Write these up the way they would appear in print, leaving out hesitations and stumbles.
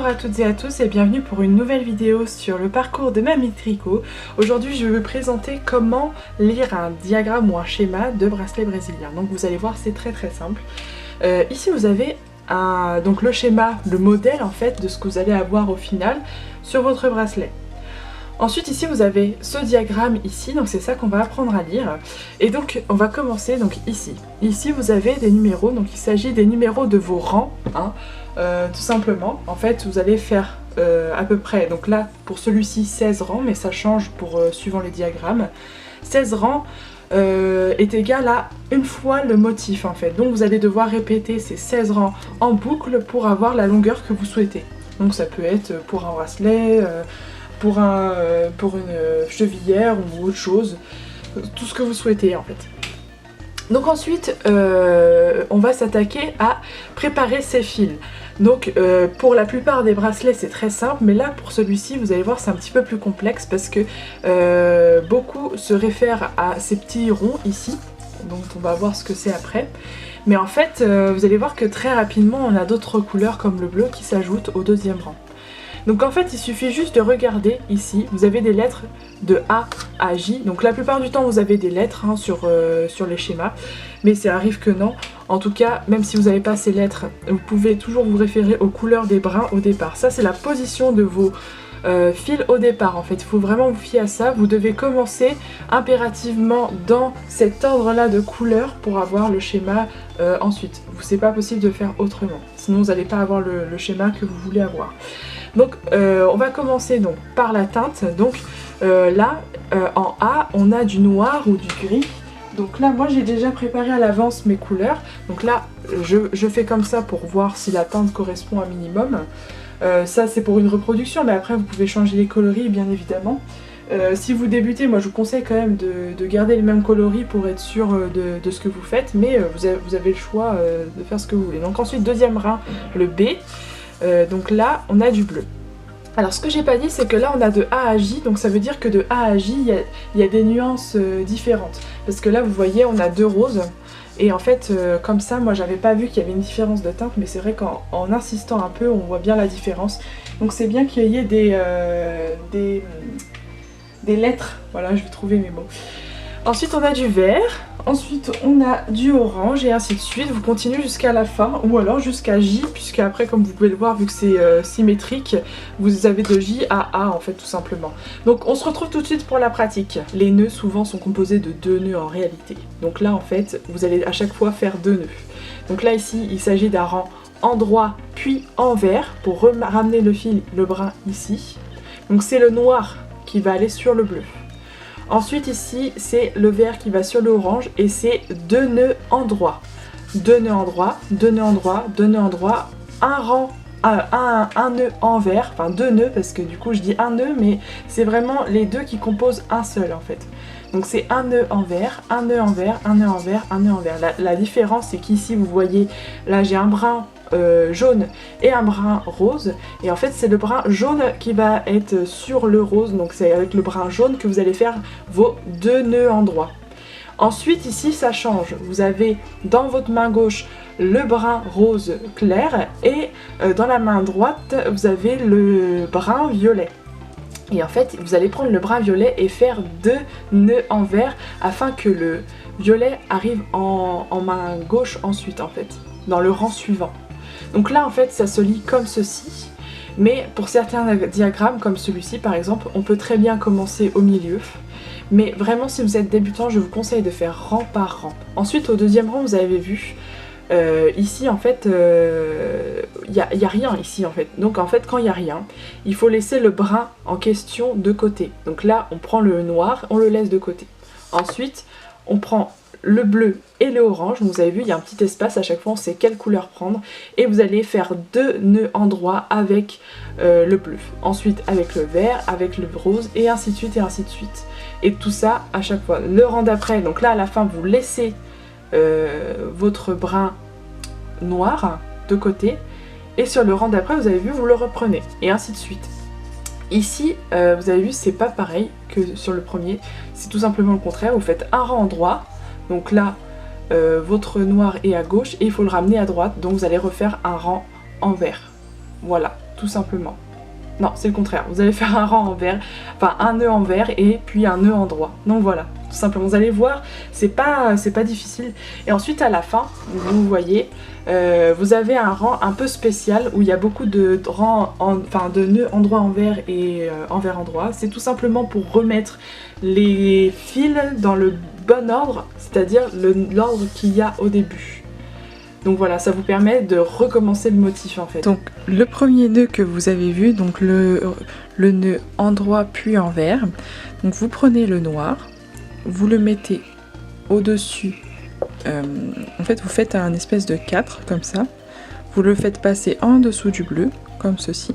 à toutes et à tous et bienvenue pour une nouvelle vidéo sur le parcours de Mamie Tricot. Aujourd'hui je vais vous présenter comment lire un diagramme ou un schéma de bracelet brésilien. Donc vous allez voir, c'est très simple. Ici vous avez donc le schéma, le modèle en fait de ce que vous allez avoir au final sur votre bracelet. Ensuite ici vous avez ce diagramme ici, donc c'est ça qu'on va apprendre à lire. Et donc on va commencer donc ici. Ici vous avez des numéros, donc il s'agit des numéros de vos rangs, hein, tout simplement. En fait vous allez faire à peu près, donc là pour celui-ci 16 rangs, mais ça change pour suivant les diagrammes. 16 rangs est égal à une fois le motif en fait. Donc vous allez devoir répéter ces 16 rangs en boucle pour avoir la longueur que vous souhaitez. Donc ça peut être pour un bracelet, pour une chevillère ou autre chose, tout ce que vous souhaitez en fait. Donc ensuite on va s'attaquer à préparer ces fils. Donc pour la plupart des bracelets c'est très simple, mais là pour celui-ci vous allez voir c'est un petit peu plus complexe parce que beaucoup se réfèrent à ces petits ronds ici, donc on va voir ce que c'est après. Mais en fait vous allez voir que très rapidement on a d'autres couleurs comme le bleu qui s'ajoutent au deuxième rang. Donc en fait il suffit juste de regarder ici, vous avez des lettres de A à J, donc la plupart du temps vous avez des lettres hein, sur les schémas, mais ça arrive que non. En tout cas, même si vous n'avez pas ces lettres, vous pouvez toujours vous référer aux couleurs des brins au départ. Ça c'est la position de vos fils au départ en fait, il faut vraiment vous fier à ça. Vous devez commencer impérativement dans cet ordre là de couleurs pour avoir le schéma ensuite. C'est pas possible de faire autrement, sinon vous n'allez pas avoir le schéma que vous voulez avoir. Donc on va commencer donc par la teinte. Donc là en A on a du noir ou du gris. Donc là moi j'ai déjà préparé à l'avance mes couleurs. Donc là je fais comme ça pour voir si la teinte correspond un minimum. Ça c'est pour une reproduction, mais après vous pouvez changer les coloris bien évidemment. Si vous débutez, moi je vous conseille quand même de garder les mêmes coloris pour être sûr de ce que vous faites, mais vous avez le choix de faire ce que vous voulez. Donc ensuite deuxième rang, le B. Donc là on a du bleu. Alors ce que j'ai pas dit c'est que là on a de A à J, donc ça veut dire que de A à J il y a des nuances différentes. Parce que là vous voyez on a deux roses, et en fait comme ça moi j'avais pas vu qu'il y avait une différence de teinte, mais c'est vrai qu'en insistant un peu on voit bien la différence. Donc c'est bien qu'il y ait des lettres, voilà je vais trouver mes mots. Ensuite on a du vert, ensuite on a du orange et ainsi de suite. Vous continuez jusqu'à la fin ou alors jusqu'à J, puisque après comme vous pouvez le voir vu que c'est symétrique, vous avez de J à A en fait tout simplement. Donc on se retrouve tout de suite pour la pratique. Les nœuds souvent sont composés de 2 nœuds en réalité. Donc là en fait vous allez à chaque fois faire 2 nœuds. Donc là ici il s'agit d'un rang en droit puis en vert pour ramener le fil, le brun ici. Donc c'est le noir qui va aller sur le bleu. Ensuite ici c'est le vert qui va sur le orange et c'est 2 nœuds en droit. 2 nœuds en droit, 2 nœuds en droit, 2 nœuds en droit, un nœud en vert, enfin 2 nœuds parce que du coup je dis un nœud mais c'est vraiment les deux qui composent un seul en fait. Donc c'est un nœud en vert, un nœud en vert, un nœud en vert, un nœud en vert. La différence c'est qu'ici vous voyez, là j'ai un brin jaune et un brin rose, et en fait c'est le brin jaune qui va être sur le rose, donc c'est avec le brin jaune que vous allez faire vos 2 nœuds en droit. Ensuite ici ça change, vous avez dans votre main gauche le brin rose clair et dans la main droite vous avez le brin violet. Et en fait vous allez prendre le brin violet et faire 2 nœuds en vert afin que le violet arrive en main gauche ensuite en fait, dans le rang suivant. Donc là en fait ça se lit comme ceci, mais pour certains diagrammes comme celui-ci par exemple, on peut très bien commencer au milieu. Mais vraiment si vous êtes débutant, je vous conseille de faire rang par rang. Ensuite au deuxième rang vous avez vu, ici en fait il y a rien ici en fait. Donc en fait quand il n'y a rien, il faut laisser le brun en question de côté. Donc là on prend le noir, on le laisse de côté. Ensuite on prend le bleu et le orange, vous avez vu il y a un petit espace à chaque fois, on sait quelle couleur prendre, et vous allez faire 2 nœuds en droit avec le bleu, ensuite avec le vert, avec le rose et ainsi de suite et ainsi de suite, et tout ça à chaque fois. Le rang d'après, donc là à la fin vous laissez votre brin noir de côté, et sur le rang d'après vous avez vu vous le reprenez, et ainsi de suite. Ici vous avez vu c'est pas pareil que sur le premier, c'est tout simplement le contraire, vous faites un rang en droit. Donc là, votre noir est à gauche et il faut le ramener à droite. Donc vous allez refaire un rang en vert. Voilà. tout simplement. Non, c'est le contraire, vous allez faire un rang envers, enfin un nœud envers et puis un nœud endroit. Donc voilà, tout simplement, vous allez voir, c'est pas difficile. Et ensuite à la fin, vous voyez, vous avez un rang un peu spécial où il y a beaucoup de rangs, de nœuds endroit envers et envers endroit. C'est tout simplement pour remettre les fils dans le bon ordre, c'est-à-dire l'ordre qu'il y a au début. Donc voilà, ça vous permet de recommencer le motif en fait. Donc le premier nœud que vous avez vu, donc le nœud endroit puis envers. Donc vous prenez le noir, vous le mettez au-dessus. En fait vous faites un espèce de 4 comme ça. Vous le faites passer en dessous du bleu, comme ceci.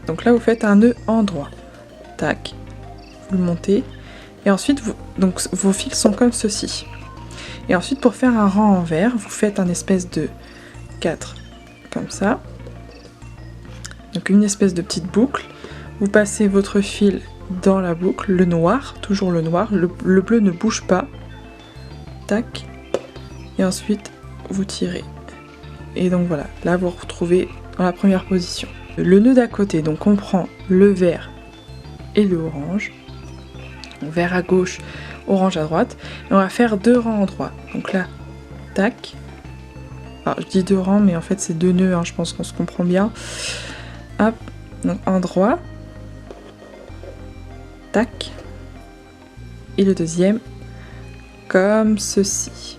Donc là vous faites un nœud endroit. Tac, vous le montez. Et ensuite donc vos fils sont comme ceci. Et ensuite pour faire un rang envers, vous faites un espèce de 4 comme ça. Donc une espèce de petite boucle. Vous passez votre fil dans la boucle, le noir, toujours le noir, le bleu ne bouge pas. Tac. Et ensuite vous tirez. Et donc voilà, là vous vous retrouvez dans la première position. Le nœud d'à côté, donc on prend le vert et le orange. Vert à gauche, orange à droite, et on va faire 2 rangs endroits. Donc là, tac. Alors je dis 2 rangs, mais en fait c'est 2 nœuds, hein, je pense qu'on se comprend bien. Hop, donc endroit. Tac. Et le deuxième, comme ceci.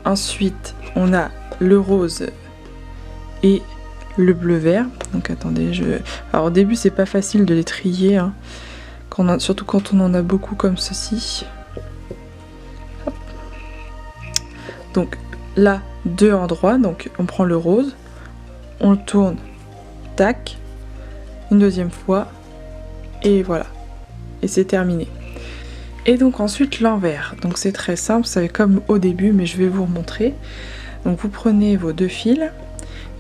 Ensuite, on a le rose et le bleu-vert. Donc attendez, alors au début c'est pas facile de les trier, hein. Surtout quand on en a beaucoup comme ceci. Hop. Donc là, 2 endroits, donc on prend le rose, on le tourne, tac, une deuxième fois, et voilà. Et c'est terminé. Et donc ensuite l'envers. Donc c'est très simple, c'est comme au début, mais je vais vous remontrer. Donc vous prenez vos 2 fils,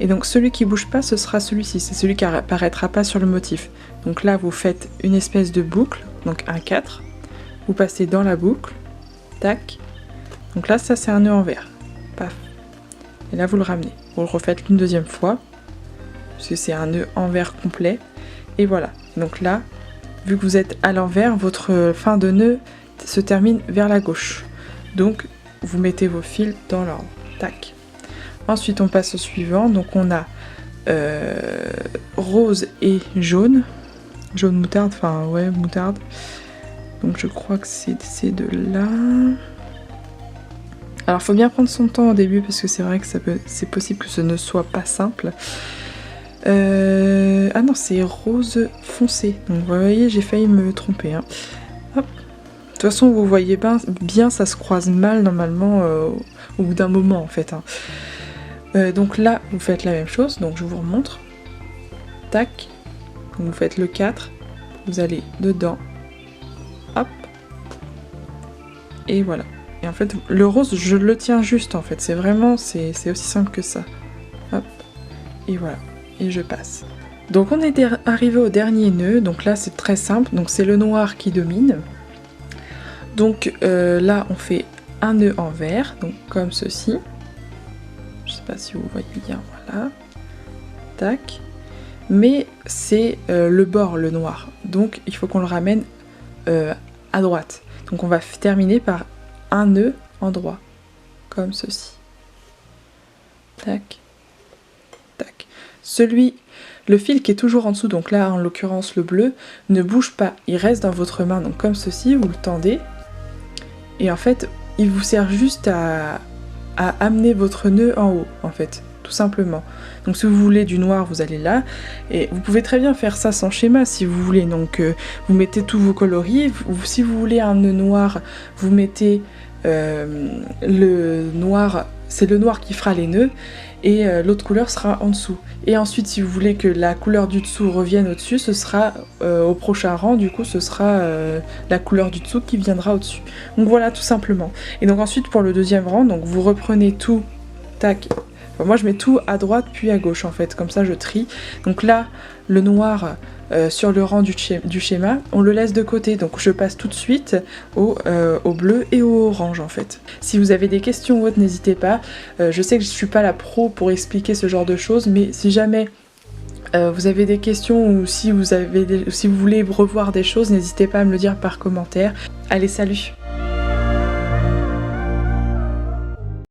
et donc celui qui bouge pas, ce sera celui-ci, c'est celui qui apparaîtra pas sur le motif. Donc là vous faites une espèce de boucle, donc un 4, vous passez dans la boucle, tac, donc là ça c'est un nœud envers, paf, et là vous le ramenez, vous le refaites une deuxième fois, parce que c'est un nœud envers complet, et voilà, donc là, vu que vous êtes à l'envers, votre fin de nœud se termine vers la gauche, donc vous mettez vos fils dans l'ordre, tac. Ensuite on passe au suivant, donc on a rose et jaune moutarde, enfin ouais moutarde, donc je crois que c'est ces deux-là. Alors faut bien prendre son temps au début parce que c'est vrai que c'est possible que ce ne soit pas simple. Ah non, c'est rose foncé, donc vous voyez j'ai failli me tromper, hein. Hop. De toute façon vous voyez bien ça se croise mal normalement au bout d'un moment en fait, hein. Donc là vous faites la même chose, donc je vous remontre, tac, donc vous faites le 4, vous allez dedans, hop, et voilà. Et en fait le rose je le tiens juste en fait, c'est aussi simple que ça, hop, et voilà, et je passe. Donc on est arrivé au dernier nœud, donc là c'est très simple, donc c'est le noir qui domine. Donc là on fait un nœud envers, donc comme ceci. Je sais pas si vous voyez bien, voilà. Tac. Mais c'est le bord, le noir. Donc il faut qu'on le ramène à droite. Donc on va terminer par un nœud endroit. Comme ceci. Tac. Tac. Le fil qui est toujours en dessous, donc là en l'occurrence le bleu, ne bouge pas. Il reste dans votre main, donc comme ceci, vous le tendez. Et en fait, il vous sert juste à amener votre nœud en haut, en fait, tout simplement. Donc si vous voulez du noir, vous allez là, et vous pouvez très bien faire ça sans schéma si vous voulez. Donc vous mettez tous vos coloris, si vous voulez un nœud noir, vous mettez le noir, c'est le noir qui fera les nœuds, et l'autre couleur sera en dessous. Et ensuite si vous voulez que la couleur du dessous revienne au-dessus, ce sera au prochain rang, du coup ce sera la couleur du dessous qui viendra au-dessus. Donc voilà, tout simplement. Et donc ensuite pour le deuxième rang, donc vous reprenez tout, tac, quoi. Moi je mets tout à droite puis à gauche en fait, comme ça je trie. Donc là le noir sur le rang du schéma, on le laisse de côté, donc je passe tout de suite au bleu et au orange en fait. Si vous avez des questions ou autres, n'hésitez pas. Je sais que je suis pas la pro pour expliquer ce genre de choses, mais si jamais vous avez des questions ou si vous voulez revoir des choses, n'hésitez pas à me le dire par commentaire. Allez, salut!